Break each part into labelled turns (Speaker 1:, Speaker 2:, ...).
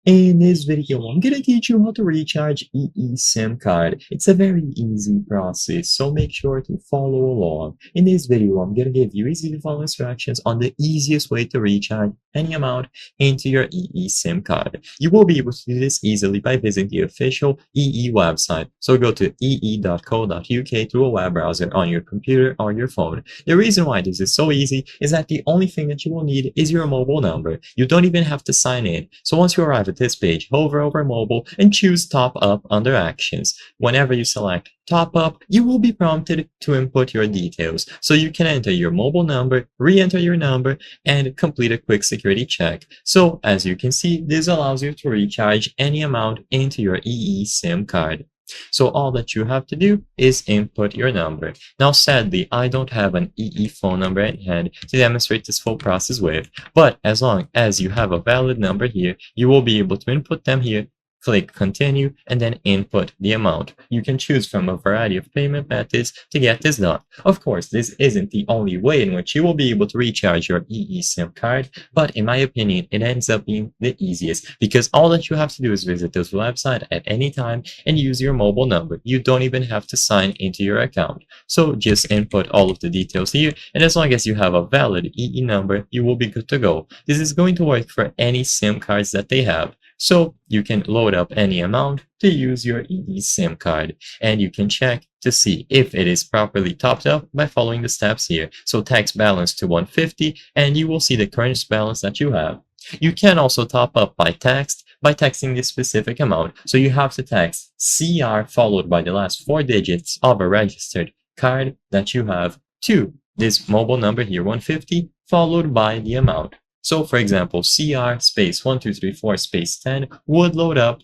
Speaker 1: In this video, I'm gonna teach you how to recharge SIM card. It's a very easy process, so make sure to follow along. In this video, I'm gonna give you easy to follow instructions on the easiest way to recharge any amount into your SIM card. You will be able to do this easily by visiting the official website. So go to ee.co.uk through a web browser on your computer or your phone. The reason why this is so easy is that the only thing that you will need is your mobile number. You don't even have to sign in. So once you arrive at this page, hover over mobile and choose top up under actions. Whenever you select top up, you will be prompted to input your details. So you can enter your mobile number, re-enter your number, and complete a quick security check. So as you can see, this allows you to recharge any amount into your SIM card. So all that you have to do is input your number. Now, sadly, I don't have an phone number at hand to demonstrate this full process with, but as long as you have a valid number here, you will be able to input them here. Click continue and then input the amount. You can choose from a variety of payment methods to get this done. Of course, this isn't the only way in which you will be able to recharge your SIM card, but in my opinion, it ends up being the easiest because all that you have to do is visit this website at any time and use your mobile number. You don't even have to sign into your account. So just input all of the details here, and as long as you have a valid number, you will be good to go. This is going to work for any SIM cards that they have. So you can load up any amount to use your SIM card, and you can check to see if it is properly topped up by following the steps here. So text balance to 150, and you will see the current balance that you have. You can also top up by text by texting this specific amount. So you have to text CR followed by the last 4 digits of a registered card that you have to this mobile number here, 150, followed by the amount. So for example, CR space 1234 space 10 would load up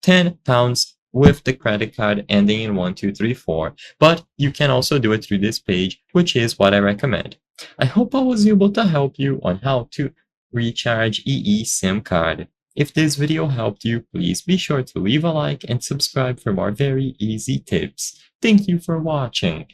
Speaker 1: £10 with the credit card ending in 1234, but you can also do it through this page, which is what I recommend. I hope I was able to help you on how to recharge SIM card. If this video helped you, please be sure to leave a like and subscribe for more very easy tips. Thank you for watching.